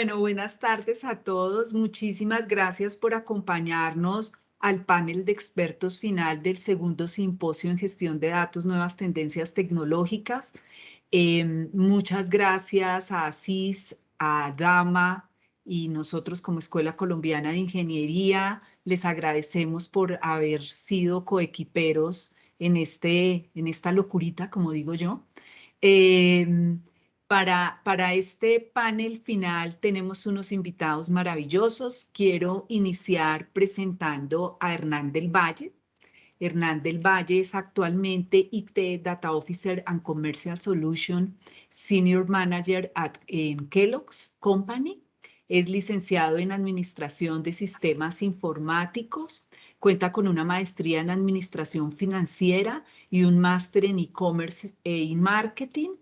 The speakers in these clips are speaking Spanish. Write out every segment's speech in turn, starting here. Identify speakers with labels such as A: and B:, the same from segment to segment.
A: Bueno, buenas tardes a todos. Muchísimas gracias por acompañarnos al panel de expertos final del segundo simposio en gestión de datos, nuevas tendencias tecnológicas. Muchas gracias a ASIS, a Dama y nosotros como Escuela Colombiana de Ingeniería. Les agradecemos por haber sido coequiperos en esta locurita, como digo yo. Em, para este panel final tenemos unos invitados maravillosos. Quiero iniciar presentando a Hernán del Valle. Hernán del Valle es actualmente IT Data Officer and Commercial Solution Senior Manager en Kellogg's Company. Es licenciado en Administración de Sistemas Informáticos. Cuenta con una maestría en Administración Financiera y un máster en E-Commerce y Marketing.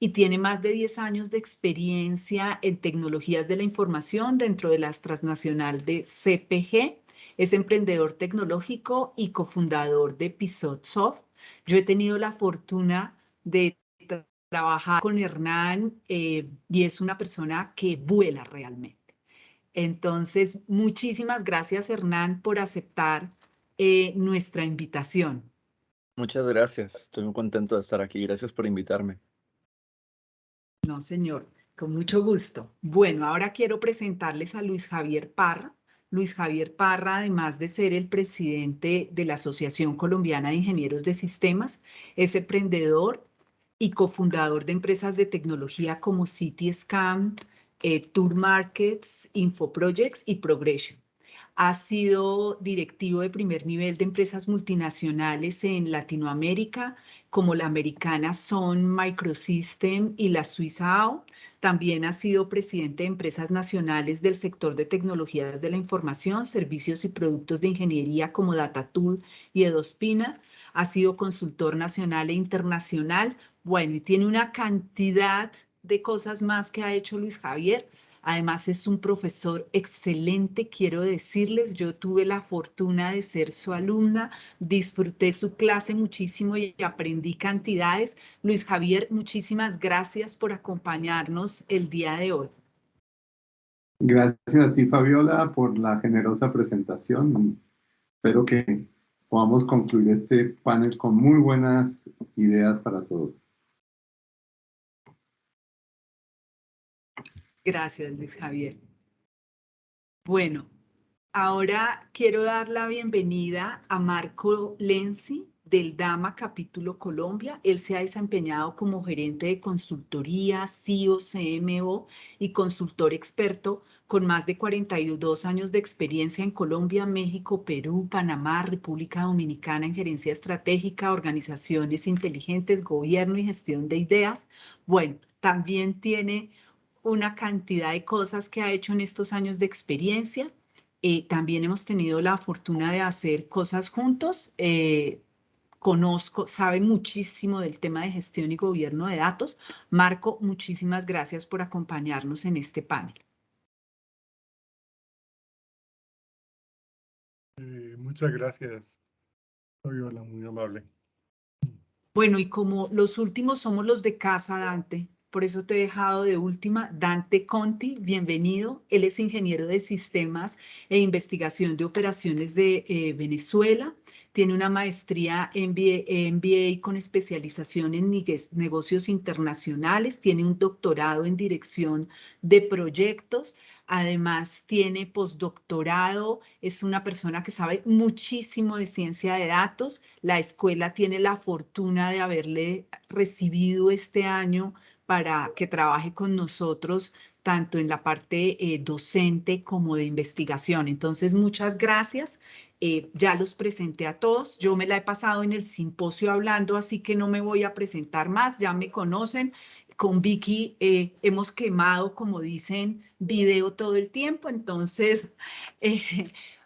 A: Y tiene más de 10 años de experiencia en tecnologías de la información dentro de las transnacional de CPG. Es emprendedor tecnológico y cofundador de Episodsoft. Yo he tenido la fortuna de trabajar con Hernán y es una persona que vuela realmente. Entonces, muchísimas gracias, Hernán, por aceptar nuestra invitación.
B: Muchas gracias, estoy muy contento de estar aquí. Gracias por invitarme.
A: No, señor, con mucho gusto. Bueno, ahora quiero presentarles a Luis Javier Parra. Luis Javier Parra, además de ser el presidente de la Asociación Colombiana de Ingenieros de Sistemas, es emprendedor y cofundador de empresas de tecnología como CityScan, Tour Markets, InfoProjects y Progression. Ha sido directivo de primer nivel de empresas multinacionales en Latinoamérica, como la americana Sun Microsystem y la Suiza AO. También ha sido presidente de empresas nacionales del sector de tecnologías de la información, servicios y productos de ingeniería como DataTool y Edospina. Ha sido consultor nacional e internacional. Bueno, y tiene una cantidad de cosas más que ha hecho Luis Javier. Además, es un profesor excelente, quiero decirles. Yo tuve la fortuna de ser su alumna, disfruté su clase muchísimo y aprendí cantidades. Luis Javier, muchísimas gracias por acompañarnos el día de hoy.
C: Gracias a ti, Fabiola, por la generosa presentación. Espero que podamos concluir este panel con muy buenas ideas para todos.
A: Gracias, Luis Javier. Bueno, ahora quiero dar la bienvenida a Marco Lenzi del Dama Capítulo Colombia. Él se ha desempeñado como gerente de consultoría, CIO, CMO y consultor experto con más de 42 años de experiencia en Colombia, México, Perú, Panamá, República Dominicana en gerencia estratégica, organizaciones inteligentes, gobierno y gestión de ideas. Bueno, también tiene una cantidad de cosas que ha hecho en estos años de experiencia. También hemos tenido la fortuna de hacer cosas juntos. Sabe muchísimo del tema de gestión y gobierno de datos. Marco, muchísimas gracias por acompañarnos en este panel.
D: Muchas gracias, Fabiola, muy amable.
A: Bueno, y como los últimos somos los de casa, Dante, por eso te he dejado de última. Dante Conti, bienvenido. Él es ingeniero de sistemas e investigación de operaciones de Venezuela. Tiene una maestría en MBA con especialización en negocios internacionales. Tiene un doctorado en dirección de proyectos. Además, tiene postdoctorado. Es una persona que sabe muchísimo de ciencia de datos. La escuela tiene la fortuna de haberle recibido este año para que trabaje con nosotros tanto en la parte docente como de investigación. Entonces, muchas gracias. Ya los presenté a todos. Yo me la he pasado en el simposio hablando, así que no me voy a presentar más. Ya me conocen. Con Vicky hemos quemado, como dicen, video todo el tiempo. Entonces,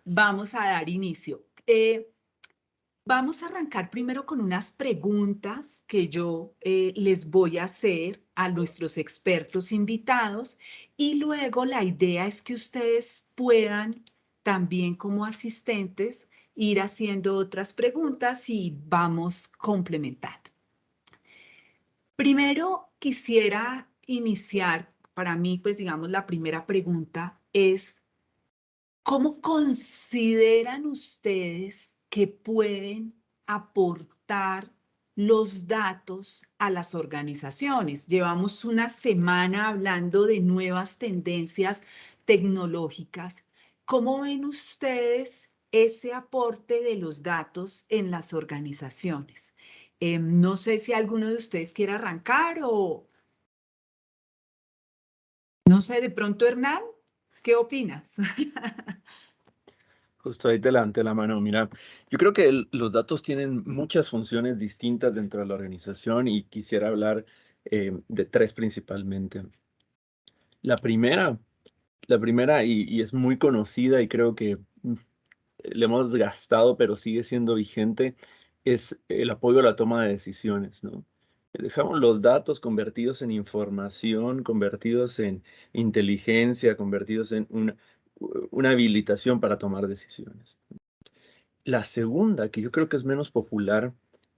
A: vamos a dar inicio. Vamos a arrancar primero con unas preguntas que yo les voy a hacer a nuestros expertos invitados y luego la idea es que ustedes puedan también como asistentes ir haciendo otras preguntas y vamos complementando. Primero quisiera iniciar para mí, pues digamos, la primera pregunta es, ¿cómo consideran ustedes que pueden aportar los datos a las organizaciones? Llevamos una semana hablando de nuevas tendencias tecnológicas. ¿Cómo ven ustedes ese aporte de los datos en las organizaciones? No sé si alguno de ustedes quiere arrancar o, no sé, de pronto Hernán, ¿qué opinas?
B: Justo ahí te levanté la mano. Mira, yo creo que los datos tienen muchas funciones distintas dentro de la organización y quisiera hablar de tres principalmente. La primera, y es muy conocida y creo que le hemos gastado, pero sigue siendo vigente, es el apoyo a la toma de decisiones, ¿no? Dejamos los datos convertidos en información, convertidos en inteligencia, convertidos en una habilitación para tomar decisiones. La segunda, que yo creo que es menos popular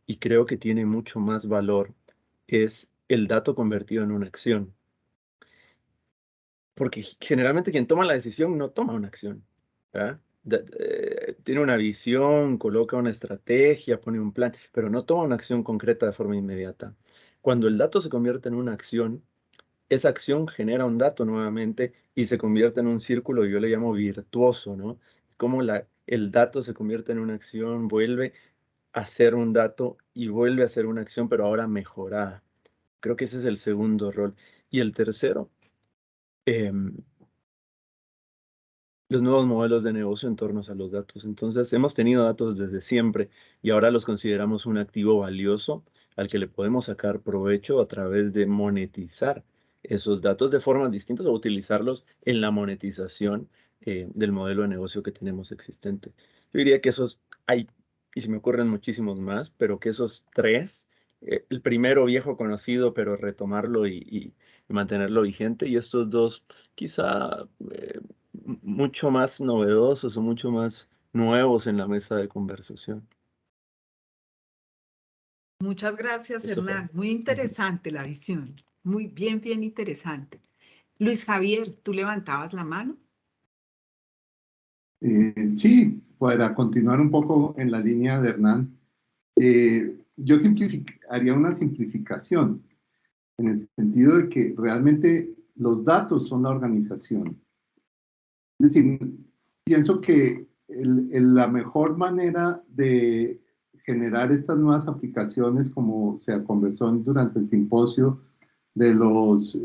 B: y creo que tiene mucho más valor, es el dato convertido en una acción. Porque generalmente quien toma la decisión no toma una acción, ¿verdad? Tiene una visión, coloca una estrategia, pone un plan, pero no toma una acción concreta de forma inmediata. Cuando el dato se convierte en una acción, esa acción genera un dato nuevamente y se convierte en un círculo, yo le llamo virtuoso, ¿no? Como el dato se convierte en una acción, vuelve a ser un dato y vuelve a ser una acción, pero ahora mejorada. Creo que ese es el segundo rol. Y el tercero, em, los nuevos modelos de negocio en torno a los datos. Entonces, hemos tenido datos desde siempre y ahora los consideramos un activo valioso al que le podemos sacar provecho a través de monetizar esos datos de formas distintas o utilizarlos en la monetización del modelo de negocio que tenemos existente. Yo diría que esos hay, y se me ocurren muchísimos más, pero que esos tres, el primero viejo conocido, pero retomarlo y mantenerlo vigente, y estos dos quizá mucho más novedosos o mucho más nuevos en la mesa de conversación.
A: Muchas gracias,
B: Eso fue.
A: Hernán. Muy interesante la visión. Muy bien, bien interesante. Luis Javier, ¿tú levantabas la mano?
C: Sí, para continuar un poco en la línea de Hernán, yo haría una simplificación en el sentido de que realmente los datos son la organización. Es decir, pienso que la mejor manera de generar estas nuevas aplicaciones, como se conversó durante el simposio de los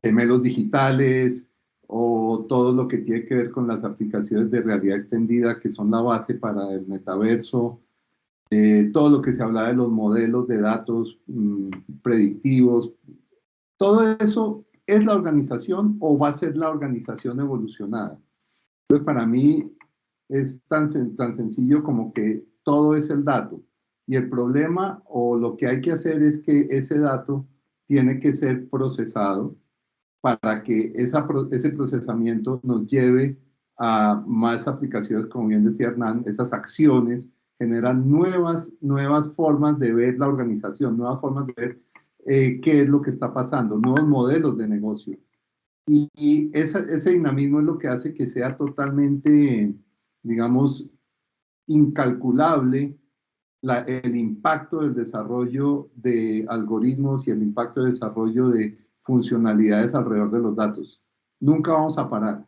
C: gemelos digitales o todo lo que tiene que ver con las aplicaciones de realidad extendida, que son la base para el metaverso, todo lo que se habla de los modelos de datos predictivos, todo eso es la organización o va a ser la organización evolucionada. Entonces, para mí es tan sencillo como que todo es el dato. Y el problema o lo que hay que hacer es que ese dato tiene que ser procesado para que ese procesamiento nos lleve a más aplicaciones, como bien decía Hernán, esas acciones generan nuevas formas de ver la organización, nuevas formas de ver qué es lo que está pasando, nuevos modelos de negocio. Y ese dinamismo es lo que hace que sea totalmente, digamos, incalculable el impacto del desarrollo de algoritmos y el impacto del desarrollo de funcionalidades alrededor de los datos. Nunca vamos a parar,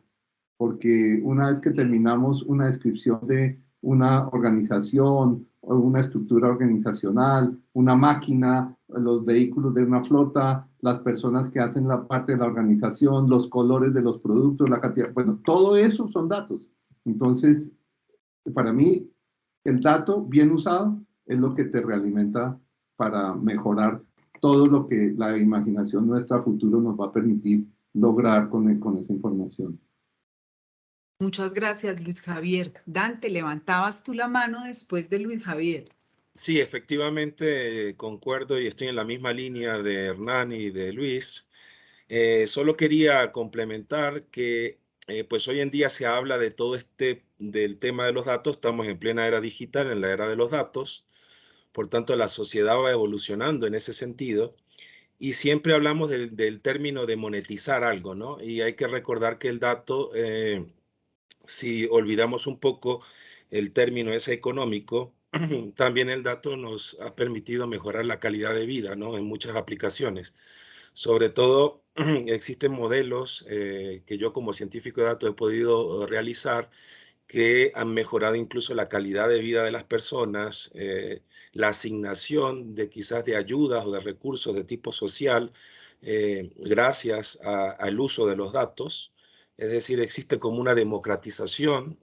C: porque una vez que terminamos una descripción de una organización o una estructura organizacional, una máquina, los vehículos de una flota, las personas que hacen la parte de la organización, los colores de los productos, la cantidad, bueno, todo eso son datos. Entonces, para mí, el dato bien usado es lo que te realimenta para mejorar todo lo que la imaginación nuestra a futuro nos va a permitir lograr con esa información.
A: Muchas gracias, Luis Javier. Dante, levantabas tú la mano después de Luis Javier.
E: Sí, efectivamente concuerdo y estoy en la misma línea de Hernán y de Luis. Solo quería complementar que pues hoy en día se habla de todo del tema de los datos. Estamos en plena era digital, en la era de los datos. Por tanto, la sociedad va evolucionando en ese sentido. y siempre hablamos del término de monetizar algo, ¿no? Y hay que recordar que el dato, si olvidamos un poco el término ese económico, también el dato nos ha permitido mejorar la calidad de vida, ¿no? En muchas aplicaciones. Sobre todo, existen modelos que yo como científico de datos he podido realizar que han mejorado incluso la calidad de vida de las personas, la asignación de quizás de ayudas o de recursos de tipo social, gracias al uso de los datos. Es decir, existe como una democratización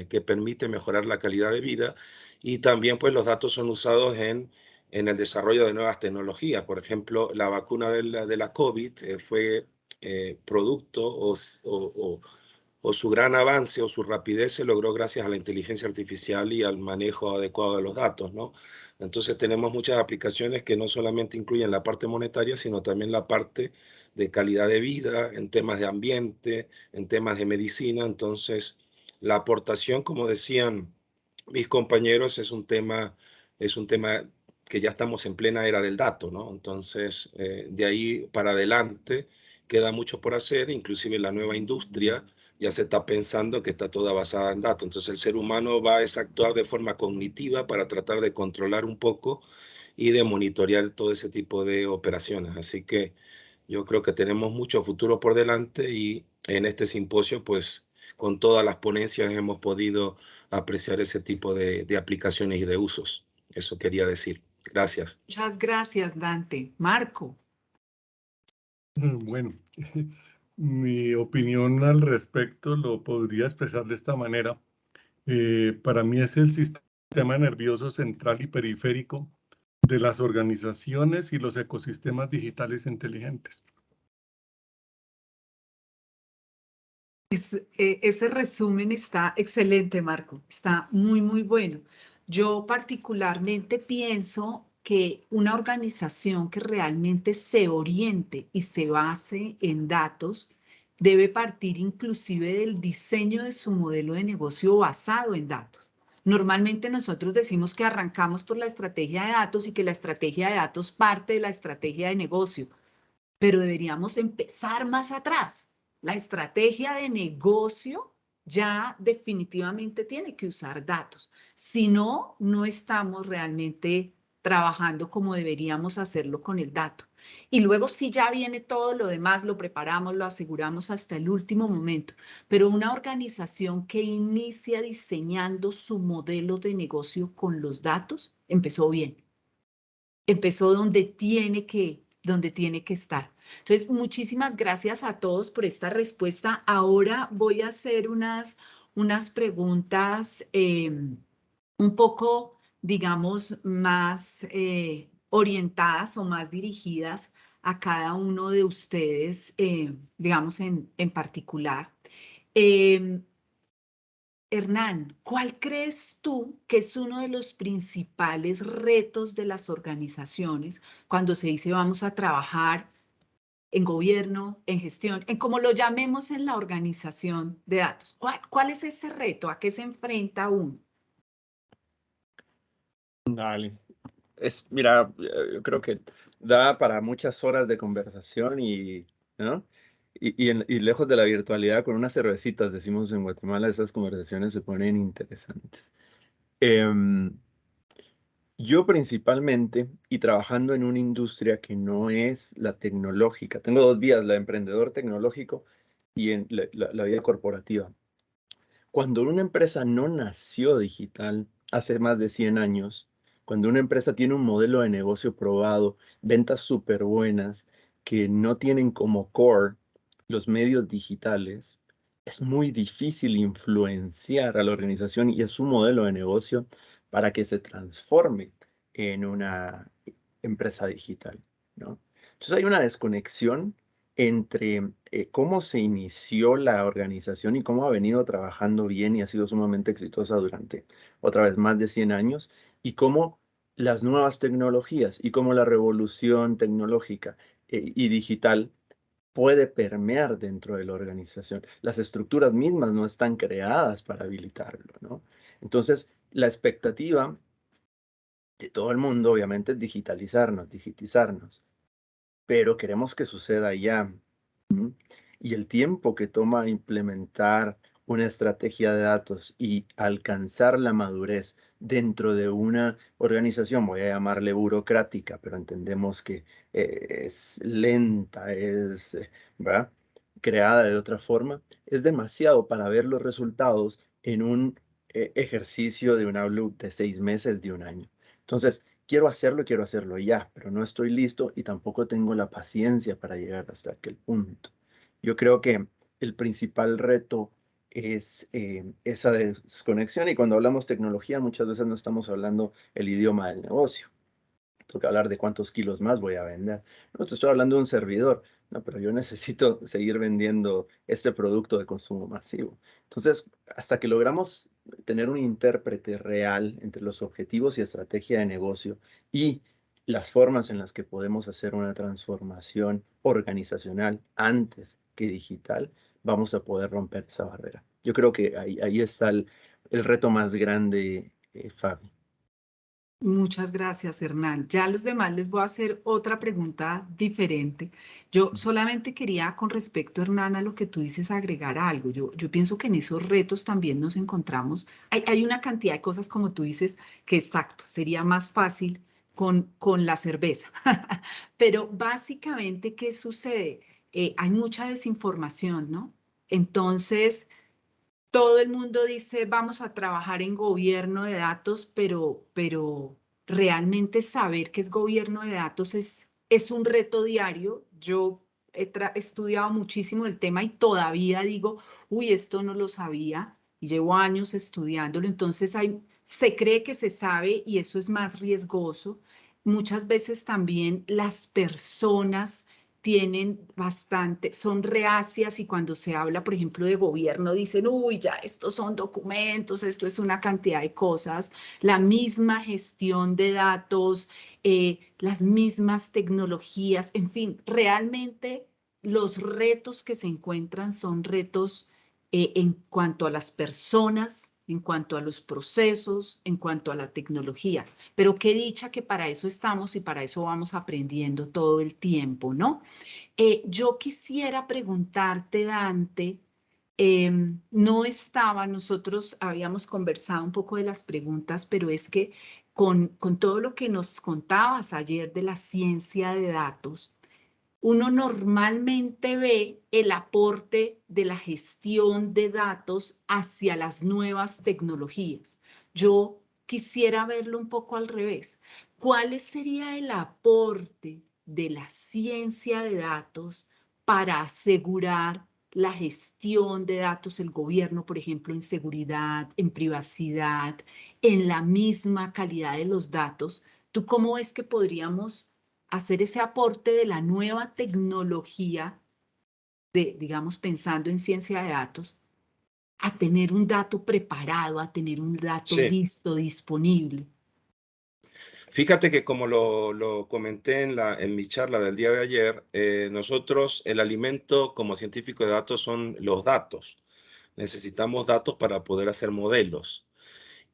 E: que permite mejorar la calidad de vida, y también pues los datos son usados en el desarrollo de nuevas tecnologías. Por ejemplo, la vacuna de la COVID fue producto o su gran avance o su rapidez se logró gracias a la inteligencia artificial y al manejo adecuado de los datos, ¿no? Entonces tenemos muchas aplicaciones que no solamente incluyen la parte monetaria, sino también la parte de calidad de vida, en temas de ambiente, en temas de medicina. Entonces, la aportación, como decían mis compañeros, es un tema que ya estamos en plena era del dato, ¿no? Entonces, de ahí para adelante queda mucho por hacer, inclusive la nueva industria ya se está pensando que está toda basada en datos. Entonces el ser humano va a actuar de forma cognitiva para tratar de controlar un poco y de monitorear todo ese tipo de operaciones. Así que yo creo que tenemos mucho futuro por delante, y en este simposio, pues con todas las ponencias hemos podido apreciar ese tipo de aplicaciones y de usos. Eso quería decir. Gracias.
A: Muchas gracias, Dante. Marco.
D: Bueno, mi opinión al respecto lo podría expresar de esta manera. Para mí es el sistema nervioso central y periférico de las organizaciones y los ecosistemas digitales inteligentes.
A: Ese resumen está excelente, Marco. Está muy, muy bueno. Yo particularmente pienso que una organización que realmente se oriente y se base en datos debe partir inclusive del diseño de su modelo de negocio basado en datos. Normalmente nosotros decimos que arrancamos por la estrategia de datos y que la estrategia de datos parte de la estrategia de negocio, pero deberíamos empezar más atrás. La estrategia de negocio ya definitivamente tiene que usar datos. Si no, no estamos realmente trabajando como deberíamos hacerlo con el dato. Y luego si ya viene todo lo demás, lo preparamos, lo aseguramos hasta el último momento. Pero una organización que inicia diseñando su modelo de negocio con los datos, empezó bien. Empezó donde tiene que estar. Entonces, muchísimas gracias a todos por esta respuesta. Ahora voy a hacer unas preguntas un poco, digamos, más orientadas o más dirigidas a cada uno de ustedes, digamos, en particular. Hernán, ¿cuál crees tú que es uno de los principales retos de las organizaciones cuando se dice vamos a trabajar en gobierno, en gestión, en como lo llamemos en la organización de datos? ¿Cuál es ese reto? ¿A qué se enfrenta uno?
B: Dale. Mira, yo creo que da para muchas horas de conversación ¿no? Y lejos de la virtualidad, con unas cervecitas, decimos en Guatemala, esas conversaciones se ponen interesantes. Yo principalmente, y trabajando en una industria que no es la tecnológica, tengo dos vías, la de emprendedor tecnológico y en la vida corporativa. Cuando una empresa no nació digital hace más de 100 años, cuando una empresa tiene un modelo de negocio probado, ventas súper buenas, que no tienen como core los medios digitales, es muy difícil influenciar a la organización y a su modelo de negocio para que se transforme en una empresa digital, ¿no? Entonces hay una desconexión entre cómo se inició la organización y cómo ha venido trabajando bien y ha sido sumamente exitosa durante, otra vez, más de 100 años, y cómo las nuevas tecnologías y cómo la revolución tecnológica y digital puede permear dentro de la organización. Las estructuras mismas no están creadas para habilitarlo, ¿no? Entonces, la expectativa de todo el mundo, obviamente, es digitalizarnos, digitizarnos. pero queremos que suceda ya. ¿Mm? Y el tiempo que toma implementar una estrategia de datos y alcanzar la madurez dentro de una organización, voy a llamarle burocrática, pero entendemos que es lenta, ¿verdad? Creada de otra forma, es demasiado para ver los resultados en un ejercicio de una Blue de 6 meses, de un año. Entonces, quiero hacerlo ya, pero no estoy listo y tampoco tengo la paciencia para llegar hasta aquel punto. Yo creo que el principal reto es esa desconexión, y cuando hablamos tecnología muchas veces no estamos hablando el idioma del negocio. Tengo que hablar de cuántos kilos más voy a vender. No te estoy hablando de un servidor, no, pero yo necesito seguir vendiendo este producto de consumo masivo. Entonces, hasta que logramos tener un intérprete real entre los objetivos y estrategia de negocio y las formas en las que podemos hacer una transformación organizacional antes que digital, vamos a poder romper esa barrera. Yo creo que ahí está el reto más grande, Fabi.
A: Muchas gracias, Hernán. Ya a los demás les voy a hacer otra pregunta diferente. Yo solamente quería, con respecto, Hernán, a lo que tú dices, agregar algo. Yo pienso que en esos retos también nos encontramos. Hay una cantidad de cosas, como tú dices, que exacto, sería más fácil con la cerveza. Pero básicamente, ¿qué sucede? Hay mucha desinformación, ¿no? Entonces, todo el mundo dice, vamos a trabajar en gobierno de datos, pero realmente saber qué es gobierno de datos es un reto diario. Yo he estudiado muchísimo el tema y todavía digo, uy, esto no lo sabía y llevo años estudiándolo. Entonces se cree que se sabe y eso es más riesgoso. Muchas veces también las personas tienen bastante, son reacias y cuando se habla, por ejemplo, de gobierno, dicen, uy, ya estos son documentos, esto es una cantidad de cosas, la misma gestión de datos, las mismas tecnologías, en fin, realmente los retos que se encuentran son retos en cuanto a las personas, en cuanto a los procesos, en cuanto a la tecnología. Pero qué dicha que para eso estamos y para eso vamos aprendiendo todo el tiempo, ¿no? Yo quisiera preguntarte, Dante, no estaba, nosotros habíamos conversado un poco de las preguntas, pero es que con todo lo que nos contabas ayer de la ciencia de datos, uno normalmente ve el aporte de la gestión de datos hacia las nuevas tecnologías. Yo quisiera verlo un poco al revés. ¿Cuál sería el aporte de la ciencia de datos para asegurar la gestión de datos, el gobierno, por ejemplo, en seguridad, en privacidad, en la misma calidad de los datos? ¿Tú cómo ves que podríamos hacer ese aporte de la nueva tecnología, digamos, pensando en ciencia de datos, a tener un dato preparado, a tener un dato
E: Sí.
A: listo, disponible?
E: Fíjate que como lo comenté en mi charla del día de ayer, nosotros, el alimento como científico de datos son los datos. Necesitamos datos para poder hacer modelos.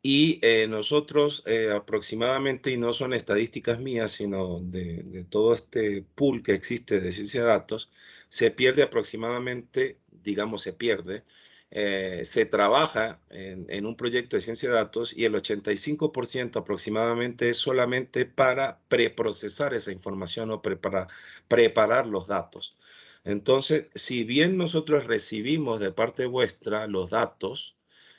E: Y nosotros aproximadamente, y no son estadísticas mías, sino de todo este pool que existe de ciencia de datos, se pierde aproximadamente, digamos se trabaja en un proyecto de ciencia de datos y el 85% aproximadamente es solamente para preprocesar esa información o preparar los datos. Entonces, si bien nosotros recibimos de parte vuestra los datos,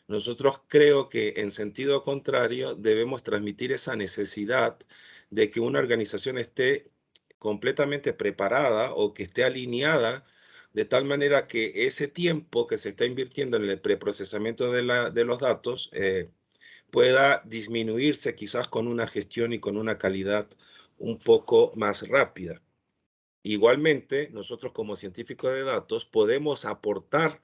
E: nosotros creo que en sentido contrario debemos transmitir esa necesidad de que una organización esté completamente preparada o que esté alineada de tal manera que ese tiempo que se está invirtiendo en el preprocesamiento de los datos pueda disminuirse quizás con una gestión y con una calidad un poco más rápida. Igualmente, nosotros como científicos de datos podemos aportar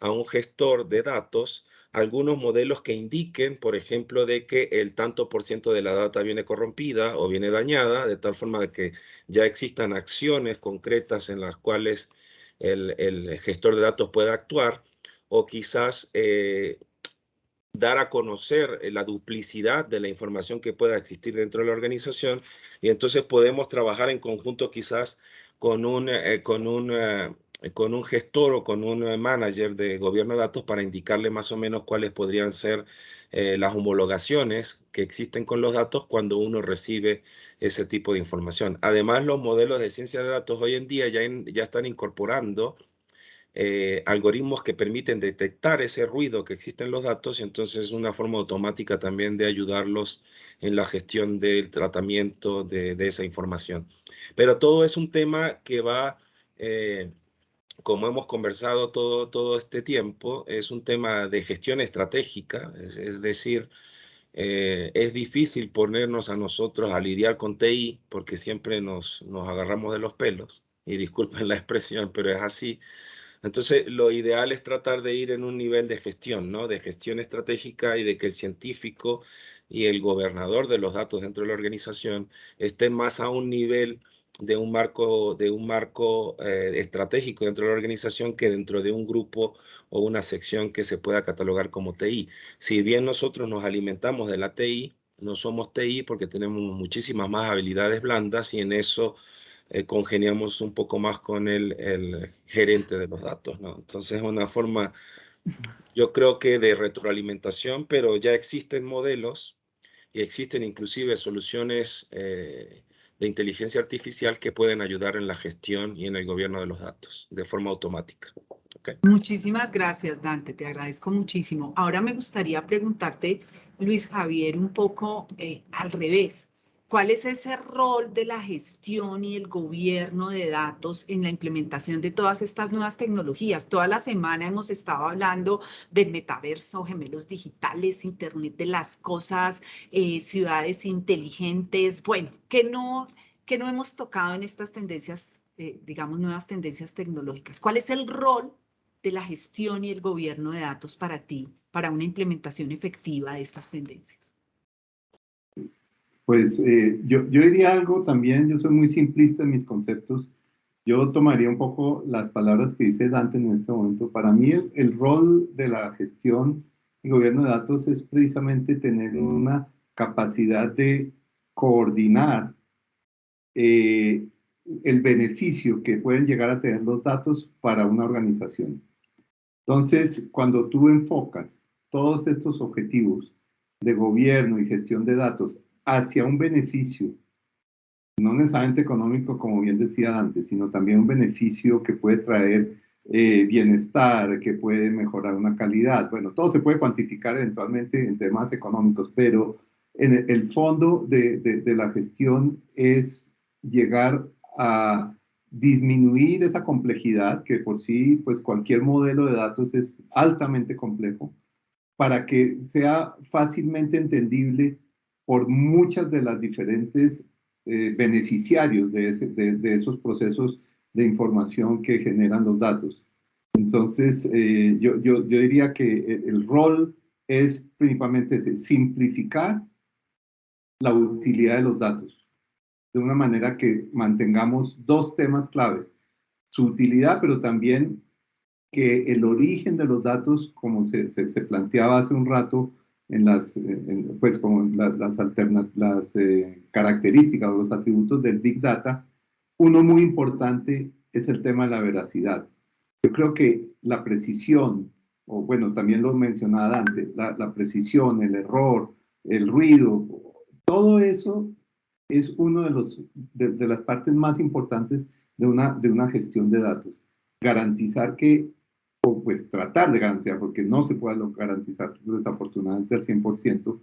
E: a un gestor de datos algunos modelos que indiquen, por ejemplo, de que el tanto por ciento de la data viene corrompida o viene dañada, de tal forma de que ya existan acciones concretas en las cuales el gestor de datos pueda actuar, o quizás dar a conocer la duplicidad de la información que pueda existir dentro de la organización, y entonces podemos trabajar en conjunto quizás con un gestor o con un manager de gobierno de datos para indicarle más o menos cuáles podrían ser las homologaciones que existen con los datos cuando uno recibe ese tipo de información. Además, los modelos de ciencia de datos hoy en día ya están incorporando algoritmos que permiten detectar ese ruido que existe en los datos, y entonces es una forma automática también de ayudarlos en la gestión del tratamiento de esa información. Pero todo es un tema que va, como hemos conversado todo este tiempo, es un tema de gestión estratégica, es decir, es difícil ponernos a nosotros a lidiar con TI porque siempre nos agarramos de los pelos, y disculpen la expresión, pero es así. Entonces, lo ideal es tratar de ir en un nivel de gestión, ¿no? De gestión estratégica, y de que el científico y el gobernador de los datos dentro de la organización estén más a un nivel de un marco estratégico dentro de la organización que dentro de un grupo o una sección que se pueda catalogar como TI. Si bien nosotros nos alimentamos de la TI, no somos TI porque tenemos muchísimas más habilidades blandas, y en eso congeniamos un poco más con el gerente de los datos, ¿no? Entonces es una forma, yo creo que de retroalimentación, pero ya existen modelos y existen inclusive soluciones de inteligencia artificial que pueden ayudar en la gestión y en el gobierno de los datos de forma automática. Okay.
A: Muchísimas gracias, Dante, te agradezco muchísimo. Ahora me gustaría preguntarte, Luis Javier, un poco al revés. ¿Cuál es ese rol de la gestión y el gobierno de datos en la implementación de todas estas nuevas tecnologías? Toda la semana hemos estado hablando de metaverso, gemelos digitales, Internet de las cosas, ciudades inteligentes. Bueno, que no hemos tocado en estas tendencias, digamos, nuevas tendencias tecnológicas. ¿Cuál es el rol de la gestión y el gobierno de datos para ti, para una implementación efectiva de estas tendencias?
C: Pues yo diría algo también, yo soy muy simplista en mis conceptos. Yo tomaría un poco las palabras que dice Dante en este momento. Para mí el rol de la gestión y gobierno de datos es precisamente tener una capacidad de coordinar el beneficio que pueden llegar a tener los datos para una organización. Entonces, cuando tú enfocas todos estos objetivos de gobierno y gestión de datos hacia un beneficio, no necesariamente económico, como bien decía antes, sino también un beneficio que puede traer bienestar, que puede mejorar una calidad. Bueno, todo se puede cuantificar eventualmente en temas económicos, pero en el fondo de la gestión es llegar a disminuir esa complejidad, que por sí, pues cualquier modelo de datos es altamente complejo, para que sea fácilmente entendible por muchas de las diferentes beneficiarios de esos procesos de información que generan los datos. Entonces, yo diría que el rol es principalmente ese, simplificar la utilidad de los datos, de una manera que mantengamos dos temas claves, su utilidad, pero también que el origen de los datos, como se planteaba hace un rato, pues como las características o los atributos del Big Data, uno muy importante es el tema de la veracidad. Yo creo que la precisión, o bueno, también lo mencionaba antes, la precisión, el error, el ruido, todo eso es uno de las partes más importantes de una gestión de datos. Garantizar que, o pues tratar de garantizar, porque no se puede garantizar desafortunadamente al 100%,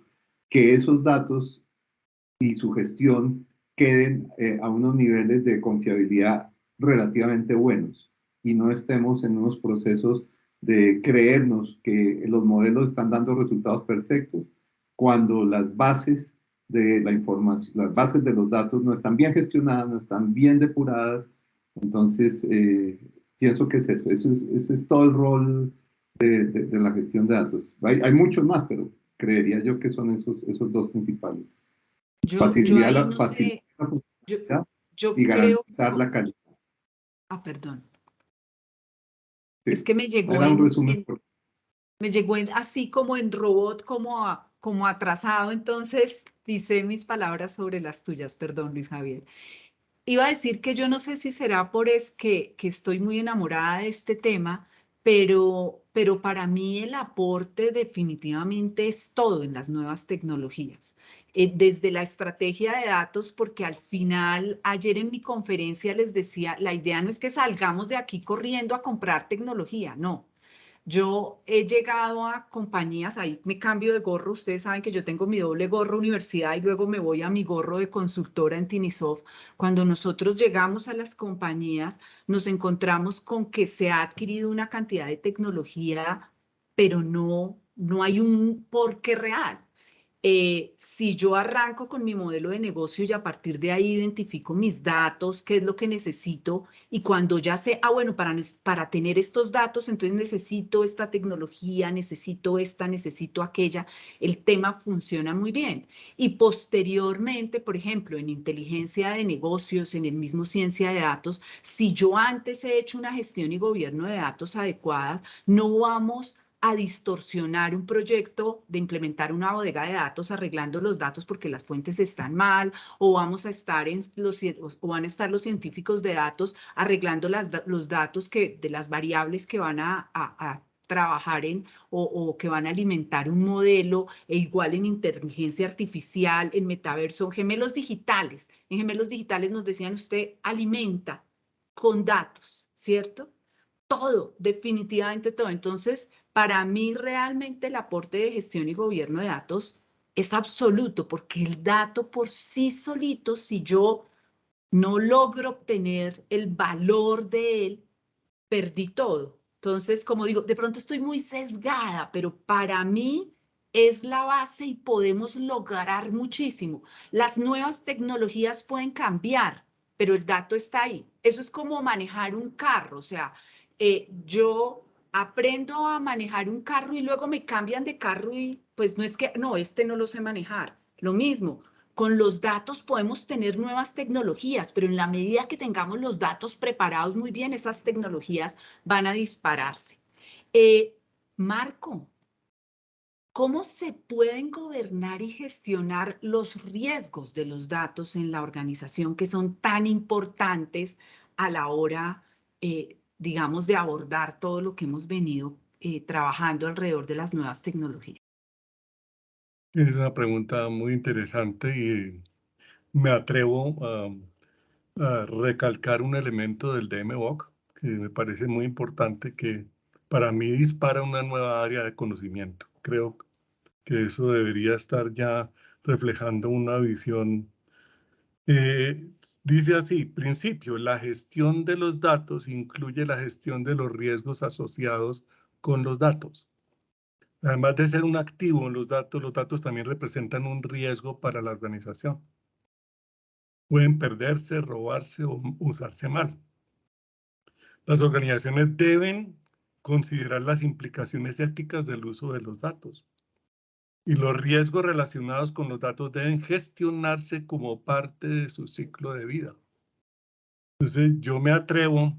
C: que esos datos y su gestión queden a unos niveles de confiabilidad relativamente buenos y no estemos en unos procesos de creernos que los modelos están dando resultados perfectos cuando las bases de la información, las bases de los datos no están bien gestionadas, no están bien depuradas. Entonces, pienso que es eso. Ese es todo el rol de la gestión de datos. Hay muchos más, pero creería yo que son esos dos principales. Facilitar la funcionalidad y garantizar la calidad.
A: Ah, perdón.
C: Sí,
A: es que me llegó
C: era un resumen.
A: me llegó así como en robot, como atrasado, entonces pisé mis palabras sobre las tuyas. Perdón, Luis Javier. iba a decir que yo no sé si será por es que estoy muy enamorada de este tema, pero para mí el aporte definitivamente es todo en las nuevas tecnologías. Desde la estrategia de datos, porque al final, ayer en mi conferencia les decía, la idea no es que salgamos de aquí corriendo a comprar tecnología, no. Yo he llegado a compañías, ahí me cambio de gorro, ustedes saben que yo tengo mi doble gorro universidad y luego me voy a mi gorro de consultora en Tinisoft. Cuando nosotros llegamos a las compañías, nos encontramos con que se ha adquirido una cantidad de tecnología, pero no hay un porqué real. Si yo arranco con mi modelo de negocio y a partir de ahí identifico mis datos, qué es lo que necesito, y cuando ya sé, bueno, para tener estos datos, entonces necesito esta tecnología, necesito esta, necesito aquella, el tema funciona muy bien. Y posteriormente, por ejemplo, en inteligencia de negocios, en el mismo ciencia de datos, si yo antes he hecho una gestión y gobierno de datos adecuadas, no vamos a distorsionar un proyecto de implementar una bodega de datos arreglando los datos porque las fuentes están mal, o vamos a estar o van a estar los científicos de datos arreglando los datos de las variables que van a trabajar o que van a alimentar un modelo, e igual en inteligencia artificial, en metaverso, gemelos digitales. En gemelos digitales nos decían, usted alimenta con datos, ¿cierto? Todo, definitivamente todo. Entonces, para mí realmente el aporte de gestión y gobierno de datos es absoluto, porque el dato por sí solito, si yo no logro obtener el valor de él, perdí todo. Entonces, como digo, de pronto estoy muy sesgada, pero para mí es la base y podemos lograr muchísimo. Las nuevas tecnologías pueden cambiar, pero el dato está ahí. Eso es como manejar un carro, o sea, yo aprendo a manejar un carro y luego me cambian de carro y pues no es que, no, este no lo sé manejar. Lo mismo, con los datos podemos tener nuevas tecnologías, pero en la medida que tengamos los datos preparados muy bien, esas tecnologías van a dispararse. Marco, ¿cómo se pueden gobernar y gestionar los riesgos de los datos en la organización que son tan importantes a la hora, digamos, de abordar todo lo que hemos venido trabajando alrededor de las nuevas tecnologías?
D: Es una pregunta muy interesante y me atrevo a recalcar un elemento del DMVOC que me parece muy importante, que para mí dispara una nueva área de conocimiento. Creo que eso debería estar ya reflejando una visión. Dice así, principio, la gestión de los datos incluye la gestión de los riesgos asociados con los datos. Además de ser un activo en los datos también representan un riesgo para la organización. Pueden perderse, robarse o usarse mal. Las organizaciones deben considerar las implicaciones éticas del uso de los datos. Y los riesgos relacionados con los datos deben gestionarse como parte de su ciclo de vida. Entonces, yo me atrevo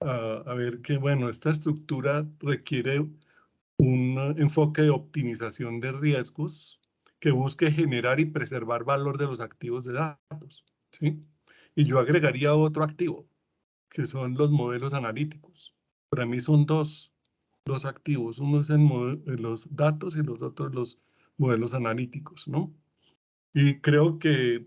D: a ver que, bueno, esta estructura requiere un enfoque de optimización de riesgos que busque generar y preservar valor de los activos de datos, ¿sí? Y yo agregaría otro activo, que son los modelos analíticos. Para mí son dos activos. Uno es los datos y los otros los modelos analíticos, ¿no? Y creo que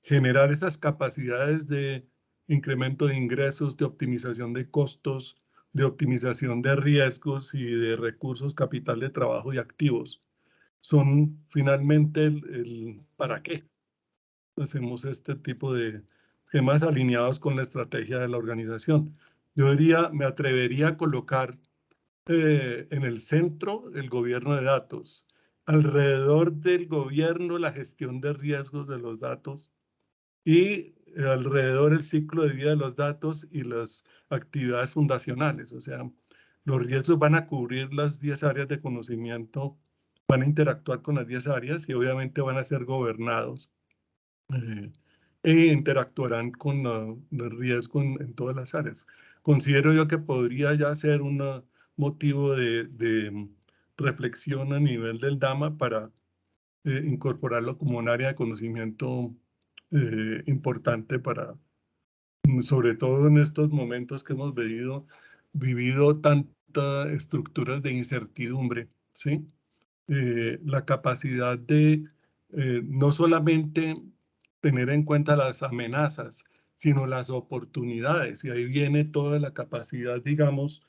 D: generar esas capacidades de incremento de ingresos, de optimización de costos, de optimización de riesgos y de recursos, capital de trabajo y activos, son finalmente el para qué hacemos este tipo de temas alineados con la estrategia de la organización. Yo diría, me atrevería a colocar en el centro el gobierno de datos, alrededor del gobierno la gestión de riesgos de los datos y alrededor el ciclo de vida de los datos y las actividades fundacionales. O sea, los riesgos van a cubrir las 10 áreas de conocimiento, van a interactuar con las 10 áreas y obviamente van a ser gobernados e interactuarán con el riesgo en todas las áreas. Considero yo que podría ya ser un motivo de reflexión a nivel del DAMA para incorporarlo como un área de conocimiento importante para, sobre todo en estos momentos que hemos vivido tantas estructuras de incertidumbre, ¿sí? La capacidad de no solamente tener en cuenta las amenazas, sino las oportunidades. Y ahí viene toda la capacidad, digamos,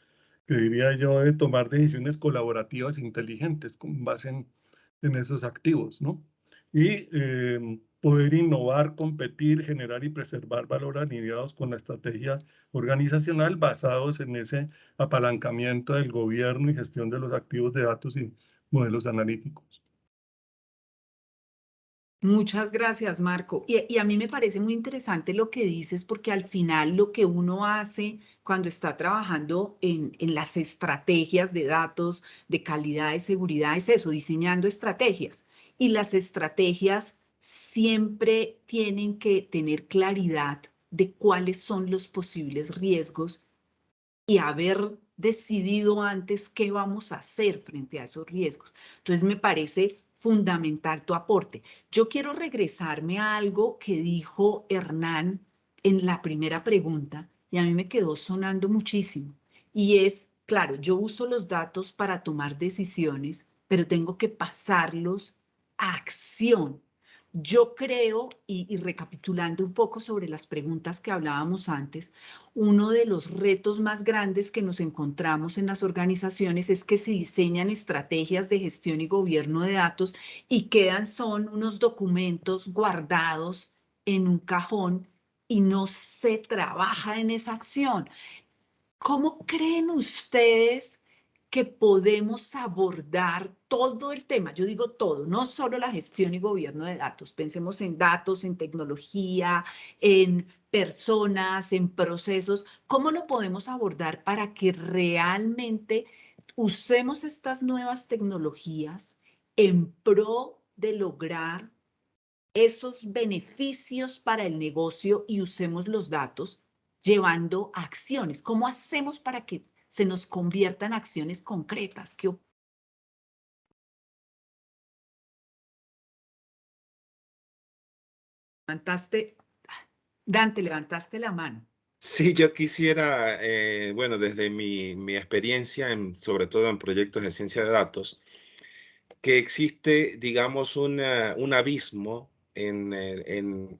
D: que diría yo, de tomar decisiones colaborativas inteligentes con base en esos activos, ¿no? Y poder innovar, competir, generar y preservar valor alineados con la estrategia organizacional basados en ese apalancamiento del gobierno y gestión de los activos de datos y modelos analíticos.
A: Muchas gracias, Marco. Y a mí me parece muy interesante lo que dices, porque al final lo que uno hace cuando está trabajando en las estrategias de datos, de calidad, de seguridad, es eso, diseñando estrategias. Y las estrategias siempre tienen que tener claridad de cuáles son los posibles riesgos y haber decidido antes qué vamos a hacer frente a esos riesgos. Entonces, me parece fundamental tu aporte. Yo quiero regresarme a algo que dijo Hernán en la primera pregunta y a mí me quedó sonando muchísimo. Y es, claro, yo uso los datos para tomar decisiones, pero tengo que pasarlos a acción. Yo creo, y recapitulando un poco sobre las preguntas que hablábamos antes, uno de los retos más grandes que nos encontramos en las organizaciones es que se diseñan estrategias de gestión y gobierno de datos y son unos documentos guardados en un cajón y no se trabaja en esa acción. ¿Cómo creen ustedes que podemos abordar todo el tema? Yo digo todo, no solo la gestión y gobierno de datos. Pensemos en datos, en tecnología, en personas, en procesos. ¿Cómo lo podemos abordar para que realmente usemos estas nuevas tecnologías en pro de lograr esos beneficios para el negocio y usemos los datos llevando a acciones? ¿Cómo hacemos para que se nos conviertan en acciones concretas? Dante, levantaste la mano.
E: Sí, yo quisiera, bueno, desde mi experiencia, sobre todo en proyectos de ciencia de datos, que existe, digamos, un abismo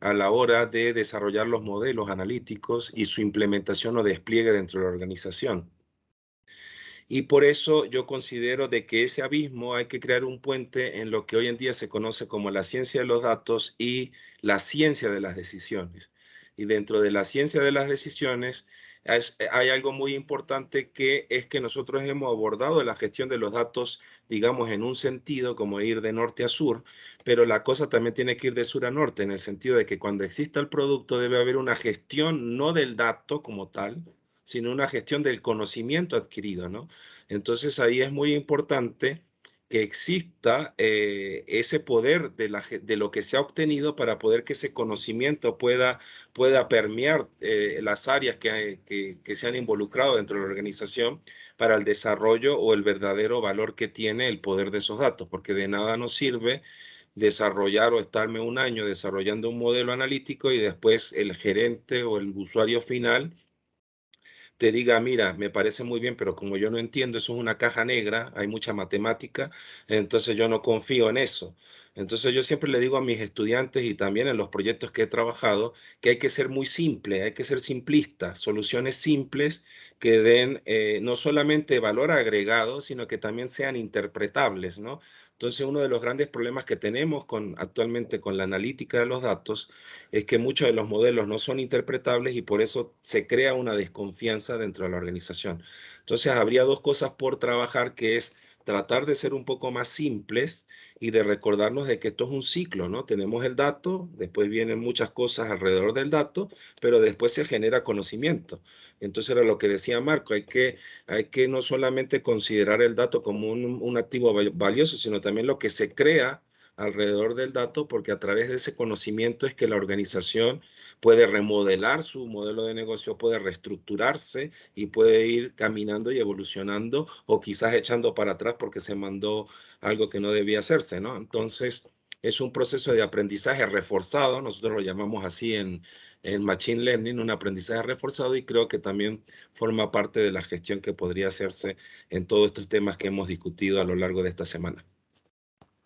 E: a la hora de desarrollar los modelos analíticos y su implementación o despliegue dentro de la organización. Y por eso yo considero de que ese abismo hay que crear un puente en lo que hoy en día se conoce como la ciencia de los datos y la ciencia de las decisiones. Y dentro de la ciencia de las decisiones hay algo muy importante, que es que nosotros hemos abordado la gestión de los datos, digamos, en un sentido como ir de norte a sur, pero la cosa también tiene que ir de sur a norte, en el sentido de que cuando exista el producto debe haber una gestión no del dato como tal, sino una gestión del conocimiento adquirido, ¿no? Entonces ahí es muy importante que exista ese poder de lo que se ha obtenido para poder que ese conocimiento pueda permear las áreas que se han involucrado dentro de la organización para el desarrollo o el verdadero valor que tiene el poder de esos datos, porque de nada nos sirve desarrollar o estarme un año desarrollando un modelo analítico y después el gerente o el usuario final te diga, mira, me parece muy bien, pero como yo no entiendo, eso es una caja negra, hay mucha matemática, entonces yo no confío en eso. Entonces yo siempre le digo a mis estudiantes y también en los proyectos que he trabajado que hay que ser muy simple, hay que ser simplista, soluciones simples que den no solamente valor agregado, sino que también sean interpretables, ¿no? Entonces uno de los grandes problemas que tenemos actualmente con la analítica de los datos es que muchos de los modelos no son interpretables y por eso se crea una desconfianza dentro de la organización. Entonces, habría dos cosas por trabajar, que es tratar de ser un poco más simples y de recordarnos de que esto es un ciclo, ¿no? Tenemos el dato, después vienen muchas cosas alrededor del dato, pero después se genera conocimiento. Entonces era lo que decía Marco, hay que no solamente considerar el dato como un activo valioso, sino también lo que se crea alrededor del dato, porque a través de ese conocimiento es que la organización puede remodelar su modelo de negocio, puede reestructurarse y puede ir caminando y evolucionando, o quizás echando para atrás porque se mandó algo que no debía hacerse, ¿no? Entonces, es un proceso de aprendizaje reforzado, nosotros lo llamamos así en Machine Learning, un aprendizaje reforzado, y creo que también forma parte de la gestión que podría hacerse en todos estos temas que hemos discutido a lo largo de esta semana.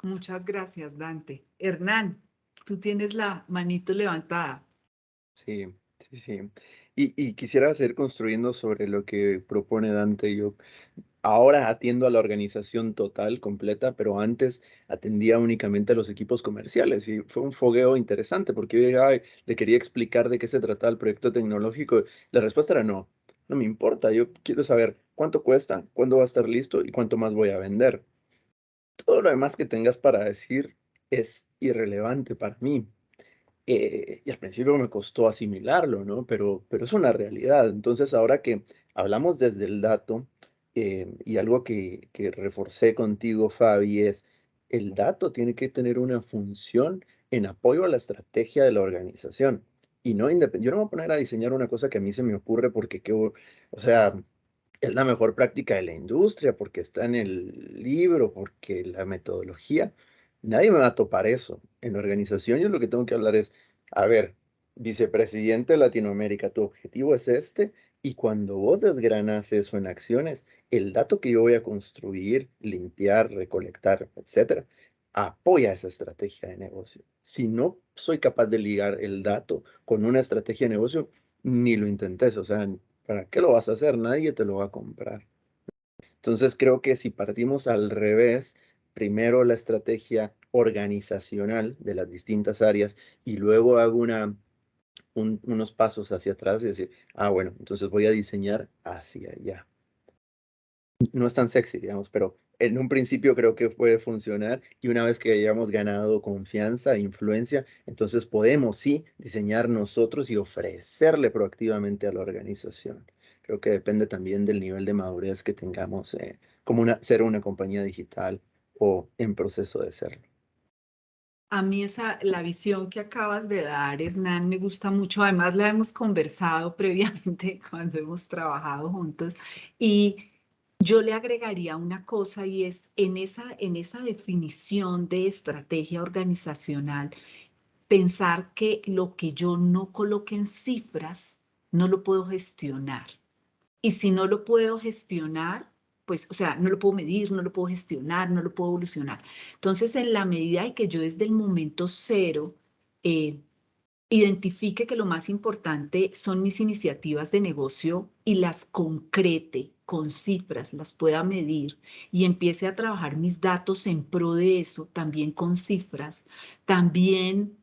A: Muchas gracias, Dante. Hernán, tú tienes la manito levantada.
B: Sí, sí, sí. Y quisiera seguir construyendo sobre lo que propone Dante. Yo ahora atiendo a la organización total, completa, pero antes atendía únicamente a los equipos comerciales y fue un fogueo interesante porque yo llegaba y le quería explicar de qué se trataba el proyecto tecnológico. La respuesta era no, no me importa, yo quiero saber cuánto cuesta, cuándo va a estar listo y cuánto más voy a vender. Todo lo demás que tengas para decir es irrelevante para mí. Y al principio me costó asimilarlo, ¿no? Pero es una realidad. Entonces, ahora que hablamos desde el dato, y algo que reforcé contigo, Fabi, es el dato tiene que tener una función en apoyo a la estrategia de la organización. Y no yo no me voy a poner a diseñar una cosa que a mí se me ocurre porque, o sea, es la mejor práctica de la industria, porque está en el libro, porque la metodología, nadie me va a topar eso. En la organización yo lo que tengo que hablar es, a ver, vicepresidente de Latinoamérica, tu objetivo es este, y cuando vos desgranas eso en acciones, el dato que yo voy a construir, limpiar, recolectar, etcétera, apoya esa estrategia de negocio. Si no soy capaz de ligar el dato con una estrategia de negocio, ni lo intentes, o sea, ¿para qué lo vas a hacer? Nadie te lo va a comprar. Entonces creo que si partimos al revés, primero la estrategia organizacional de las distintas áreas y luego hago unos pasos hacia atrás y decir, bueno, entonces voy a diseñar hacia allá. No es tan sexy, digamos, pero en un principio creo que puede funcionar y una vez que hayamos ganado confianza e influencia, entonces podemos sí diseñar nosotros y ofrecerle proactivamente a la organización. Creo que depende también del nivel de madurez que tengamos como ser una compañía digital o en proceso de serlo.
A: A mí la visión que acabas de dar, Hernán, me gusta mucho. Además, la hemos conversado previamente cuando hemos trabajado juntos. Y yo le agregaría una cosa y es en esa definición de estrategia organizacional, pensar que lo que yo no coloque en cifras, no lo puedo gestionar. Y si no lo puedo gestionar, pues, o sea, no lo puedo medir, no lo puedo gestionar, no lo puedo evolucionar. Entonces, en la medida en que yo desde el momento cero identifique que lo más importante son mis iniciativas de negocio y las concrete con cifras, las pueda medir y empiece a trabajar mis datos en pro de eso, también con cifras, también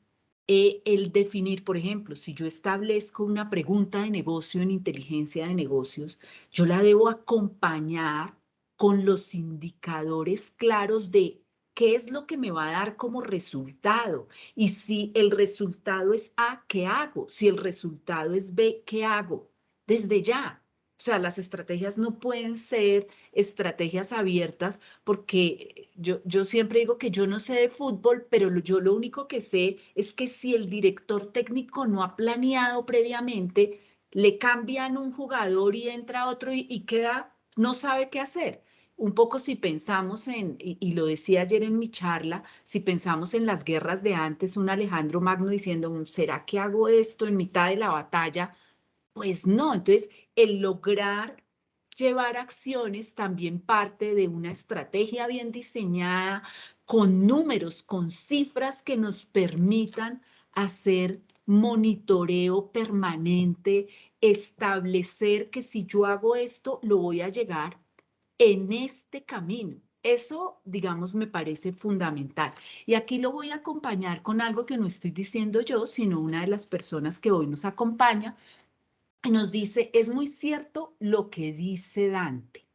A: el definir, por ejemplo, si yo establezco una pregunta de negocio en inteligencia de negocios, yo la debo acompañar con los indicadores claros de qué es lo que me va a dar como resultado. Y si el resultado es A, ¿qué hago? Si el resultado es B, ¿qué hago? Desde ya. O sea, las estrategias no pueden ser estrategias abiertas porque yo siempre digo que yo no sé de fútbol, pero yo lo único que sé es que si el director técnico no ha planeado previamente, le cambian un jugador y entra otro y queda, no sabe qué hacer. Un poco si pensamos y lo decía ayer en mi charla, si pensamos en las guerras de antes, un Alejandro Magno diciendo, ¿será que hago esto en mitad de la batalla? Pues no, entonces el lograr llevar acciones también parte de una estrategia bien diseñada, con números, con cifras que nos permitan hacer monitoreo permanente, establecer que si yo hago esto, lo voy a llegar en este camino. Eso, digamos, me parece fundamental. Y aquí lo voy a acompañar con algo que no estoy diciendo yo, sino una de las personas que hoy nos acompaña, y nos dice, es muy cierto lo que dice Dante.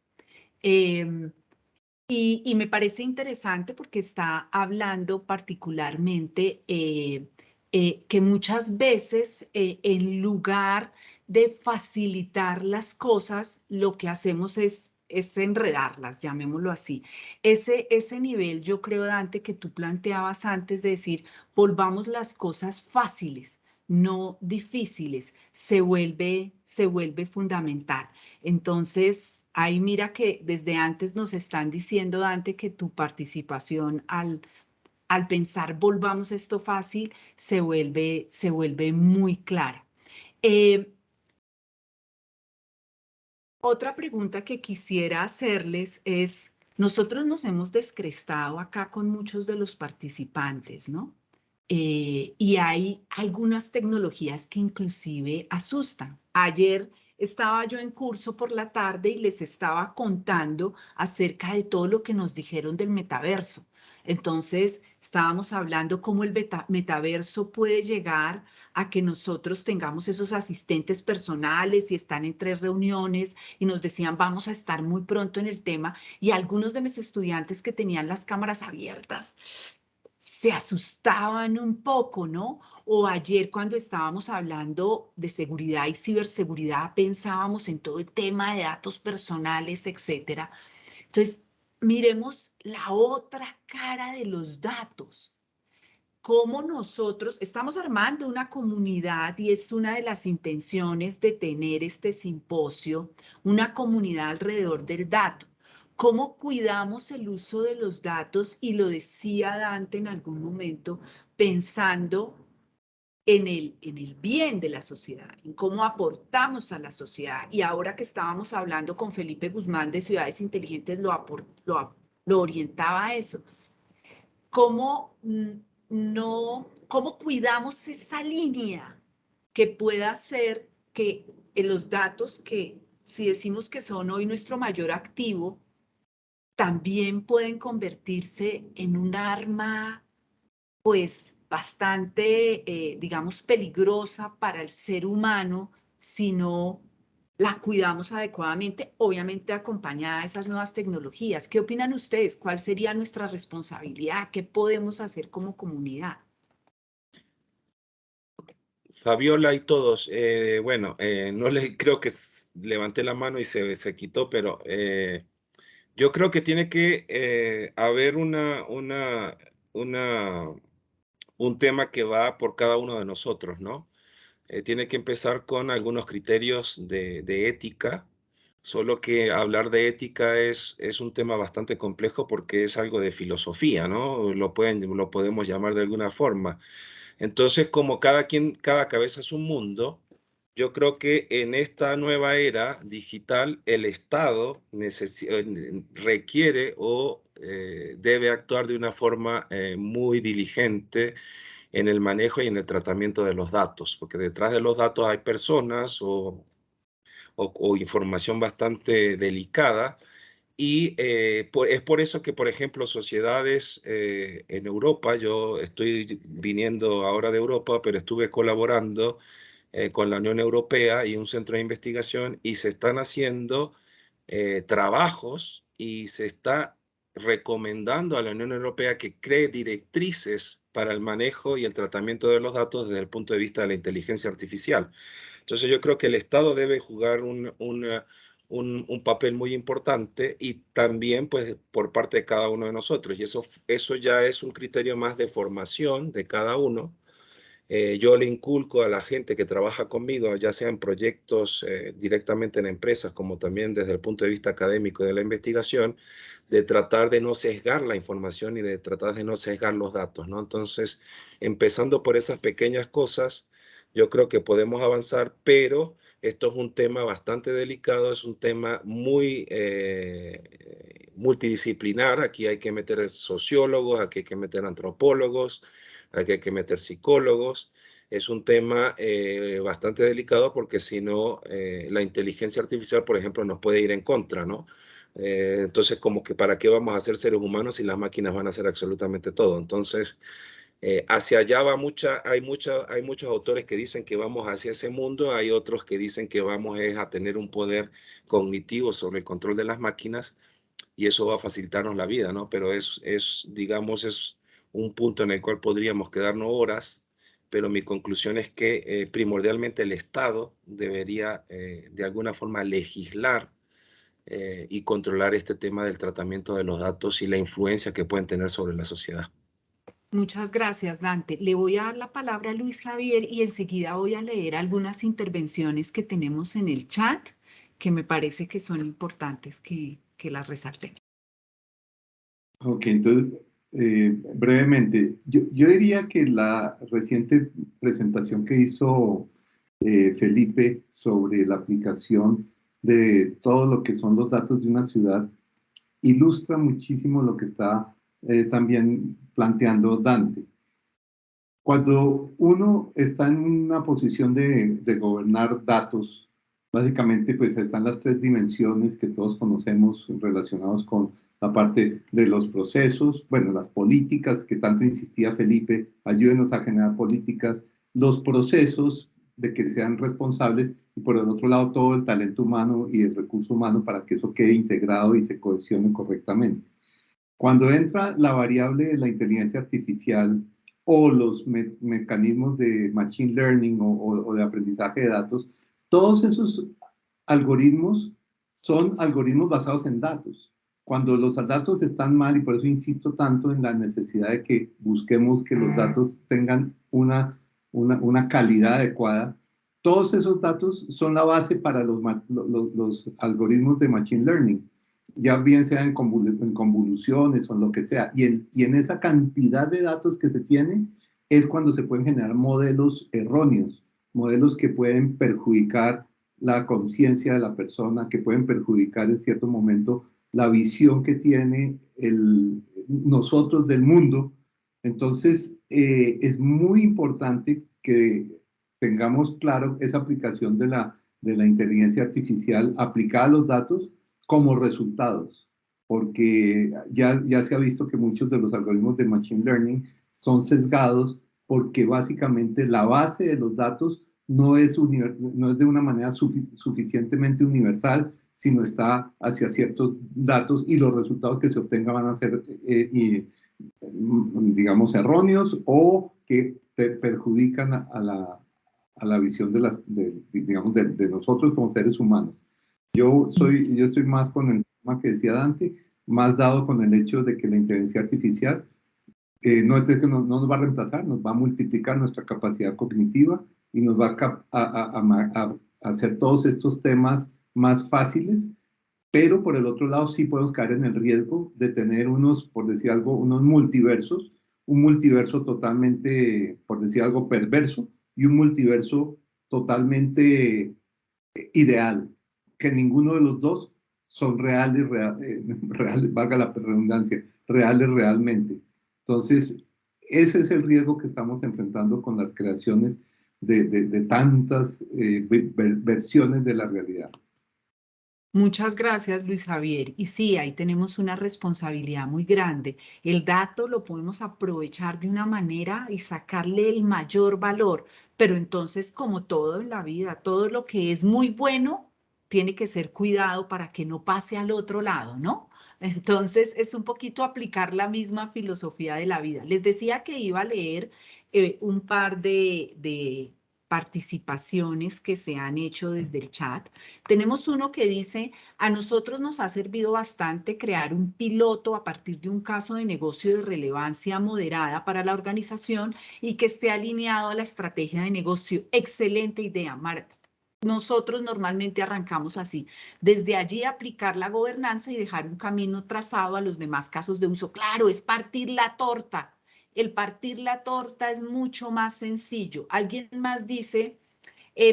A: Y me parece interesante porque está hablando particularmente que muchas veces en lugar de facilitar las cosas, lo que hacemos es enredarlas, llamémoslo así. Ese nivel, yo creo, Dante, que tú planteabas antes de decir, volvamos las cosas fáciles, no difíciles, se vuelve fundamental. Entonces, ahí mira que desde antes nos están diciendo, Dante, que tu participación al al pensar volvamos esto fácil, se vuelve muy clara. Otra pregunta que quisiera hacerles es, nosotros nos hemos descrestado acá con muchos de los participantes, ¿no? Y hay algunas tecnologías que inclusive asustan. Ayer estaba yo en curso por la tarde y les estaba contando acerca de todo lo que nos dijeron del metaverso. Entonces, estábamos hablando cómo el metaverso puede llegar a que nosotros tengamos esos asistentes personales y están en 3 reuniones y nos decían, vamos a estar muy pronto en el tema. Y algunos de mis estudiantes que tenían las cámaras abiertas se asustaban un poco, ¿no? O ayer cuando estábamos hablando de seguridad y ciberseguridad, pensábamos en todo el tema de datos personales, etcétera. Entonces, miremos la otra cara de los datos. Cómo nosotros estamos armando una comunidad y es una de las intenciones de tener este simposio, una comunidad alrededor del dato. ¿Cómo cuidamos el uso de los datos? Y lo decía Dante en algún momento, pensando en el bien de la sociedad, en cómo aportamos a la sociedad. Y ahora que estábamos hablando con Felipe Guzmán de Ciudades Inteligentes, lo orientaba a eso. ¿Cómo cómo cuidamos esa línea que pueda hacer que los datos que si decimos que son hoy nuestro mayor activo, también pueden convertirse en un arma, pues, bastante, digamos, peligrosa para el ser humano si no la cuidamos adecuadamente, obviamente acompañada de esas nuevas tecnologías? ¿Qué opinan ustedes? ¿Cuál sería nuestra responsabilidad? ¿Qué podemos hacer como comunidad?
E: Fabiola y todos, bueno, no le creo que levanté la mano y se quitó, pero yo creo que tiene que haber un tema que va por cada uno de nosotros, ¿no? Tiene que empezar con algunos criterios de ética, solo que hablar de ética es un tema bastante complejo porque es algo de filosofía, ¿no? Lo podemos llamar de alguna forma. Entonces, como cada cabeza es un mundo, yo creo que en esta nueva era digital, el Estado requiere o debe actuar de una forma muy diligente en el manejo y en el tratamiento de los datos, porque detrás de los datos hay personas o información bastante delicada y es por eso que, por ejemplo, sociedades en Europa, yo estoy viniendo ahora de Europa, pero estuve colaborando con la Unión Europea y un centro de investigación y se están haciendo trabajos y se está recomendando a la Unión Europea que cree directrices para el manejo y el tratamiento de los datos desde el punto de vista de la inteligencia artificial. Entonces yo creo que el Estado debe jugar un papel muy importante y también pues por parte de cada uno de nosotros. Y eso ya es un criterio más de formación de cada uno. Yo le inculco a la gente que trabaja conmigo, ya sea en proyectos directamente en empresas, como también desde el punto de vista académico de la investigación, de tratar de no sesgar la información y de tratar de no sesgar los datos, ¿no? Entonces, empezando por esas pequeñas cosas, yo creo que podemos avanzar, pero esto es un tema bastante delicado, es un tema muy multidisciplinar. Aquí hay que meter sociólogos, aquí hay que meter antropólogos, aquí hay que meter psicólogos. Es un tema bastante delicado porque si no, la inteligencia artificial, por ejemplo, nos puede ir en contra, ¿no? Entonces, como que ¿para qué vamos a ser seres humanos si las máquinas van a hacer absolutamente todo? Entonces, hacia allá hay muchos autores que dicen que vamos hacia ese mundo, hay otros que dicen que vamos a tener un poder cognitivo sobre el control de las máquinas y eso va a facilitarnos la vida, ¿no? Pero digamos, es un punto en el cual podríamos quedarnos horas, pero mi conclusión es que primordialmente el Estado debería de alguna forma legislar y controlar este tema del tratamiento de los datos y la influencia que pueden tener sobre la sociedad.
A: Muchas gracias, Dante. Le voy a dar la palabra a Luis Javier y enseguida voy a leer algunas intervenciones que tenemos en el chat que me parece que son importantes que las resalten.
C: Ok, entonces brevemente, yo diría que la reciente presentación que hizo Felipe sobre la aplicación de todo lo que son los datos de una ciudad ilustra muchísimo lo que está también planteando Dante. Cuando uno está en una posición de gobernar datos, básicamente pues están las tres dimensiones que todos conocemos relacionados con la parte de los procesos, bueno, las políticas que tanto insistía Felipe, ayúdenos a generar políticas, los procesos de que sean responsables y por el otro lado todo el talento humano y el recurso humano para que eso quede integrado y se cohesione correctamente. Cuando entra la variable de la inteligencia artificial o los mecanismos de machine learning o de aprendizaje de datos, todos esos algoritmos son algoritmos basados en datos. Cuando los datos están mal, y por eso insisto tanto en la necesidad de que busquemos que los datos tengan una calidad adecuada, todos esos datos son la base para los algoritmos de machine learning, ya bien sea en convoluciones o en lo que sea. Y en esa cantidad de datos que se tiene es cuando se pueden generar modelos erróneos, modelos que pueden perjudicar la conciencia de la persona, que pueden perjudicar en cierto momento la visión que tiene nosotros del mundo. Entonces, es muy importante que tengamos claro esa aplicación de la inteligencia artificial aplicada a los datos como resultados, porque ya se ha visto que muchos de los algoritmos de Machine Learning son sesgados porque básicamente la base de los datos no es de una manera suficientemente universal, sino está hacia ciertos datos y los resultados que se obtengan van a ser, digamos, erróneos o que perjudican a la visión digamos, de nosotros como seres humanos. Yo estoy más con el tema que decía Dante, más dado con el hecho de que la inteligencia artificial no es que no nos va a reemplazar, nos va a multiplicar nuestra capacidad cognitiva y nos va a hacer todos estos temas más fáciles, pero por el otro lado sí podemos caer en el riesgo de tener unos, por decir algo, unos multiversos, un multiverso totalmente, por decir algo, perverso y un multiverso totalmente ideal, que ninguno de los dos son reales, valga la redundancia, reales realmente. Entonces, ese es el riesgo que estamos enfrentando con las creaciones de tantas versiones de la realidad.
A: Muchas gracias, Luis Javier. Y sí, ahí tenemos una responsabilidad muy grande. El dato lo podemos aprovechar de una manera y sacarle el mayor valor, pero entonces, como todo en la vida, todo lo que es muy bueno tiene que ser cuidado para que no pase al otro lado, ¿no? Entonces, es un poquito aplicar la misma filosofía de la vida. Les decía que iba a leer un par de participaciones que se han hecho desde el chat. Tenemos uno que dice, a nosotros nos ha servido bastante crear un piloto a partir de un caso de negocio de relevancia moderada para la organización y que esté alineado a la estrategia de negocio. Excelente idea, Marta. Nosotros normalmente arrancamos así. Desde allí aplicar la gobernanza y dejar un camino trazado a los demás casos de uso. Claro, es partir la torta. El partir la torta es mucho más sencillo. Alguien más dice,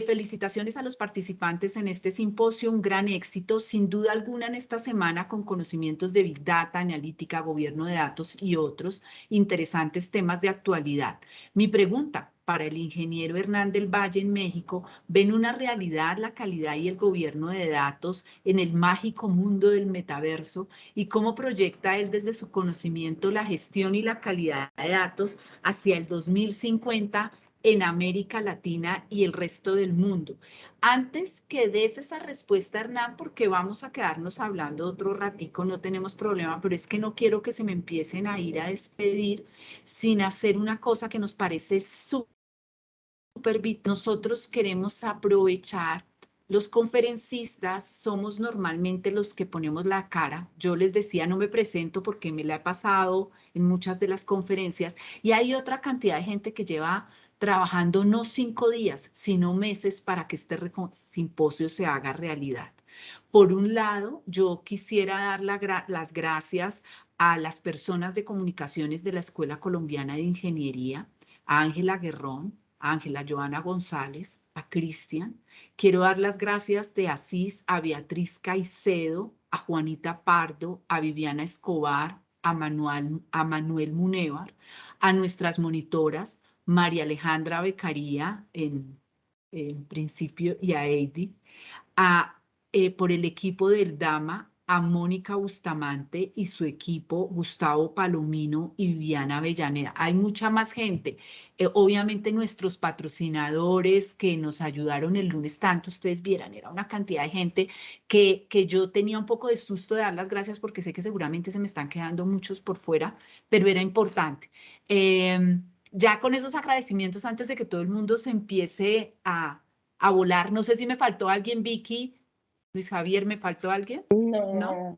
A: felicitaciones a los participantes en este simposio, un gran éxito, sin duda alguna en esta semana con conocimientos de Big Data, analítica, gobierno de datos y otros interesantes temas de actualidad. Mi pregunta para el ingeniero Hernán del Valle en México, ¿ven una realidad la calidad y el gobierno de datos en el mágico mundo del metaverso? ¿Y cómo proyecta él desde su conocimiento la gestión y la calidad de datos hacia el 2050 en América Latina y el resto del mundo? Antes que des esa respuesta, Hernán, porque vamos a quedarnos hablando otro ratico, no tenemos problema, pero es que no quiero que se me empiecen a ir a despedir sin hacer una cosa que nos parece súper. Nosotros queremos aprovechar. Los conferencistas somos normalmente los que ponemos la cara. Yo les decía, no me presento porque me la he pasado en muchas de las conferencias y hay otra cantidad de gente que lleva trabajando no 5 días, sino meses para que este simposio se haga realidad. Por un lado, yo quisiera dar las gracias a las personas de comunicaciones de la Escuela Colombiana de Ingeniería, a Ángela Guerrón, a Ángela Joana González, a Cristian. Quiero dar las gracias de Asís a Beatriz Caicedo, a Juanita Pardo, a Viviana Escobar, a Manuel Munévar, a nuestras monitoras, María Alejandra Becaría, en principio, y a Heidi, por el equipo del DAMA, a Mónica Bustamante y su equipo, Gustavo Palomino y Viviana Avellaneda. Hay mucha más gente. Obviamente nuestros patrocinadores que nos ayudaron el lunes, tanto ustedes vieran, era una cantidad de gente que yo tenía un poco de susto de dar las gracias porque sé que seguramente se me están quedando muchos por fuera, pero era importante. Ya con esos agradecimientos, antes de que todo el mundo se empiece a volar, no sé si me faltó alguien, Vicky, Luis Javier, ¿me faltó alguien? ¿No?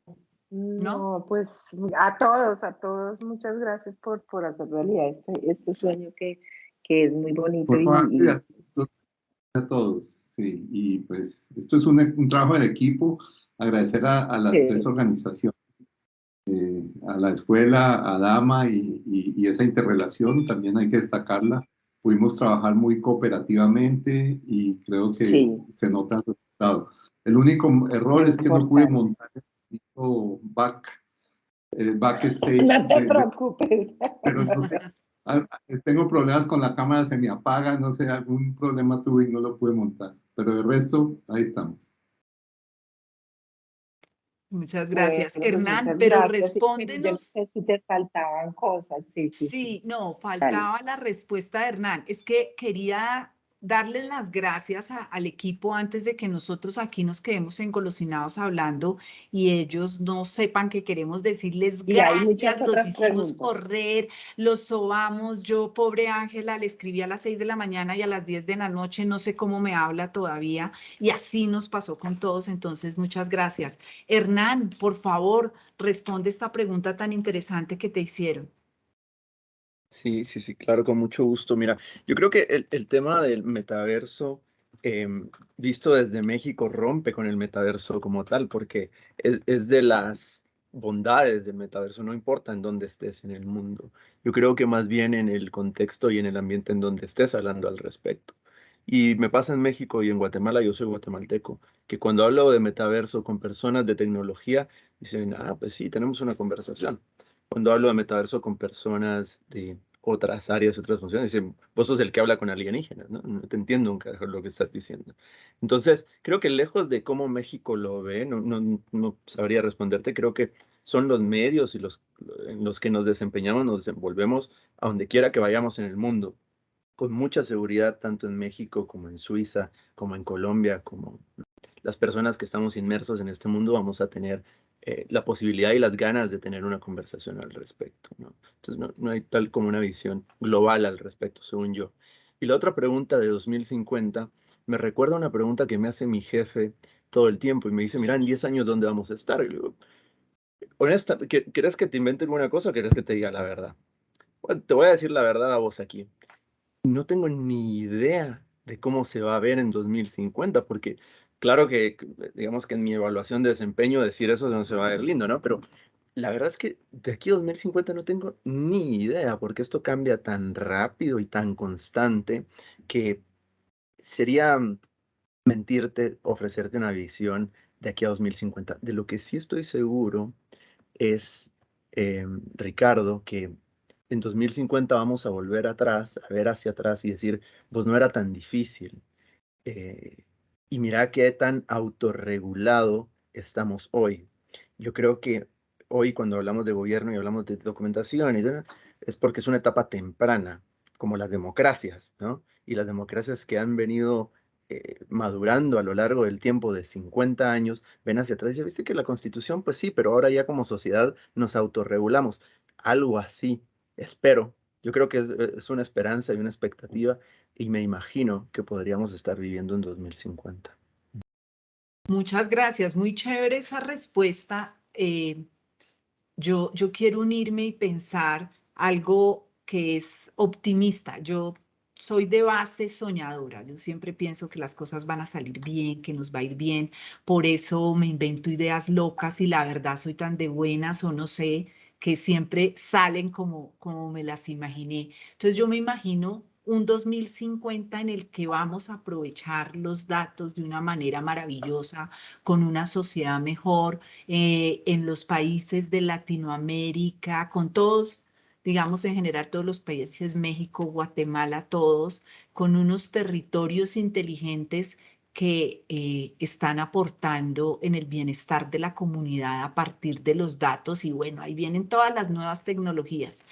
F: No, pues a todos, muchas gracias por hacer realidad este sueño que es muy bonito.
C: Por favor, gracias a todos. Sí, y pues esto es un trabajo de equipo. Agradecer a las tres organizaciones, a la escuela, a Dama y esa interrelación, también hay que destacarla. Pudimos trabajar muy cooperativamente y creo que se nota el resultado. El único error es que no pude montar el backstage.
F: No te preocupes.
C: Pero no sé, tengo problemas con la cámara, se me apaga, no sé, algún problema tuve y no lo pude montar. Pero el resto, ahí estamos.
A: Muchas gracias,
F: Bueno, pues
A: Hernán,
F: muchas
A: pero
F: gracias.
A: respóndenos.
F: Yo no sé si te faltaban cosas.
A: Sí, no, faltaba la respuesta de Hernán. Es que quería darles las gracias al equipo antes de que nosotros aquí nos quedemos engolosinados hablando y ellos no sepan que queremos decirles
F: Y hay muchas
A: gracias, los
F: otras
A: hicimos
F: preguntas.
A: correr, los sobamos. Yo, pobre Ángela, le escribí a las 6 de la mañana y a las 10 de la noche, no sé cómo me habla todavía, y así nos pasó con todos, entonces muchas gracias. Hernán, por favor, responde esta pregunta tan interesante que te hicieron.
B: Sí, sí, sí, claro, con mucho gusto. Mira, yo creo que el tema del metaverso, visto desde México, rompe con el metaverso como tal, porque es de las bondades del metaverso, no importa en dónde estés en el mundo. Yo creo que más bien en el contexto y en el ambiente en donde estés hablando al respecto. Y me pasa en México y en Guatemala, yo soy guatemalteco, que cuando hablo de metaverso con personas de tecnología, dicen, ah, pues sí, tenemos una conversación. Cuando hablo de metaverso con personas de otras áreas, otras funciones, dicen, vos sos el que habla con alienígenas, ¿no? No te entiendo un carajo lo que estás diciendo. Entonces, creo que lejos de cómo México lo ve, no sabría responderte, creo que son los medios y en los que nos desempeñamos, nos desenvolvemos a donde quiera que vayamos en el mundo, con mucha seguridad, tanto en México como en Suiza, como en Colombia, como las personas que estamos inmersos en este mundo vamos a tener la posibilidad y las ganas de tener una conversación al respecto, ¿no? Entonces no hay tal como una visión global al respecto, según yo. Y la otra pregunta de 2050 me recuerda una pregunta que me hace mi jefe todo el tiempo y me dice, mira, en 10 años, ¿dónde vamos a estar? Y le digo, honesta, ¿quieres que te invente alguna cosa o quieres que te diga la verdad? Bueno, te voy a decir la verdad a vos aquí. No tengo ni idea de cómo se va a ver en 2050, porque claro que, digamos que en mi evaluación de desempeño decir eso no se va a ver lindo, ¿no? Pero la verdad es que de aquí a 2050 no tengo ni idea, porque esto cambia tan rápido y tan constante que sería mentirte, ofrecerte una visión de aquí a 2050. De lo que sí estoy seguro es, Ricardo, que en 2050 vamos a volver atrás, a ver hacia atrás y decir, pues no era tan difícil. Y mira qué tan autorregulado estamos hoy. Yo creo que hoy cuando hablamos de gobierno y hablamos de documentación, es porque es una etapa temprana, como las democracias, ¿no? Y las democracias que han venido madurando a lo largo del tiempo de 50 años, ven hacia atrás y dicen, viste que la Constitución, pues sí, pero ahora ya como sociedad nos autorregulamos. Algo así, espero. Yo creo que es una esperanza y una expectativa y me imagino que podríamos estar viviendo en 2050.
A: Muchas gracias, muy chévere esa respuesta. Yo quiero unirme y pensar algo que es optimista. Yo soy de base soñadora. Yo siempre pienso que las cosas van a salir bien, que nos va a ir bien. Por eso me invento ideas locas y la verdad soy tan de buenas o no sé, que siempre salen como me las imaginé. Entonces yo me imagino un 2050 en el que vamos a aprovechar los datos de una manera maravillosa, con una sociedad mejor, en los países de Latinoamérica, con todos, digamos en general todos los países, México, Guatemala, todos, con unos territorios inteligentes que están aportando en el bienestar de la comunidad a partir de los datos. Y bueno, ahí vienen todas las nuevas tecnologías.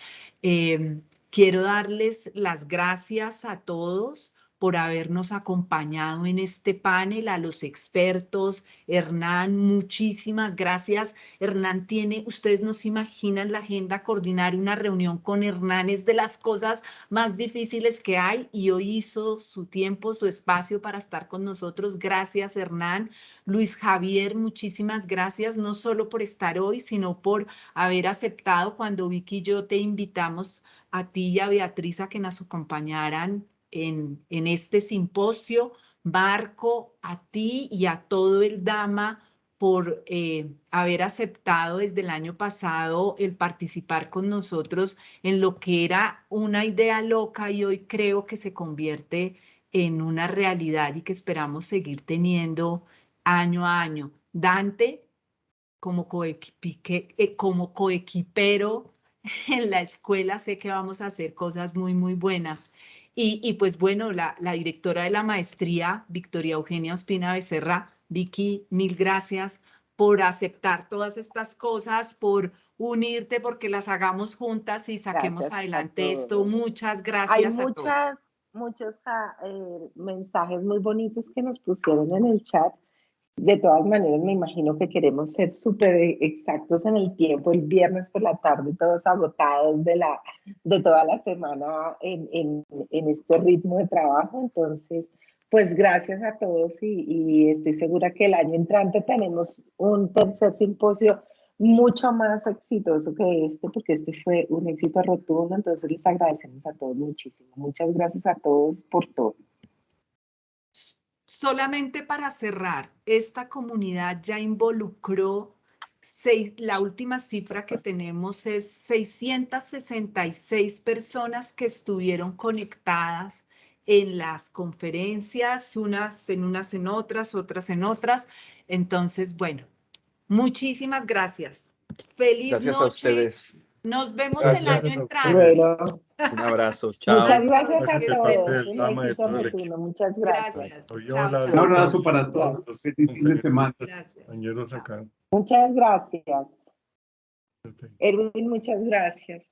A: Quiero darles las gracias a todos por habernos acompañado en este panel, a los expertos. Hernán, muchísimas gracias. Hernán ustedes no se imaginan la agenda, coordinar una reunión con Hernán es de las cosas más difíciles que hay, y hoy hizo su tiempo, su espacio para estar con nosotros. Gracias, Hernán. Luis Javier, muchísimas gracias, no solo por estar hoy, sino por haber aceptado cuando Vicky y yo te invitamos a ti y a Beatriz a que nos acompañaran en este simposio. Marco, a ti y a todo el DAMA por haber aceptado desde el año pasado el participar con nosotros en lo que era una idea loca y hoy creo que se convierte en una realidad y que esperamos seguir teniendo año a año. Dante, como coequipero en la escuela, sé que vamos a hacer cosas muy, muy buenas. Y pues bueno, la directora de la maestría, Victoria Eugenia Ospina Becerra. Vicky, mil gracias por aceptar todas estas cosas, por unirte, porque las hagamos juntas y saquemos
F: Gracias a
A: adelante esto.
F: todos.
A: Muchas
F: Hay
A: gracias a todos.
F: muchos mensajes muy bonitos que nos pusieron en el chat. De todas maneras, me imagino que queremos ser súper exactos en el tiempo. El viernes por la tarde, todos agotados de toda la semana en este ritmo de trabajo. Entonces, pues gracias a todos y estoy segura que el año entrante tenemos un tercer simposio mucho más exitoso que este, porque este fue un éxito rotundo. Entonces, les agradecemos a todos muchísimo. Muchas gracias a todos por todo.
A: Solamente para cerrar, esta comunidad ya involucró, la última cifra que tenemos es 666 personas que estuvieron conectadas en las conferencias, unas en otras, otras en otras. Entonces, bueno, muchísimas gracias. Feliz
B: Gracias a
A: noche.
B: ustedes.
A: Nos vemos el
D: Gracias
A: año
D: a
A: entrante.
D: ustedes.
F: Bueno,
B: Un abrazo. Chao.
F: muchas gracias a
A: que
D: De parte
A: estén
F: todos.
D: del
F: Un
A: bien.
D: DAMA y de
F: éxito
D: todo el equipo.
F: rotundo. Muchas gracias.
A: Gracias. Chao,
D: Loyola,
C: Un
A: chao.
C: abrazo
D: Víctor,
C: para todos.
D: los
C: Feliz fin de semana.
A: Gracias.
D: compañeros
A: Chao.
D: acá.
F: Muchas gracias. Erwin, muchas gracias.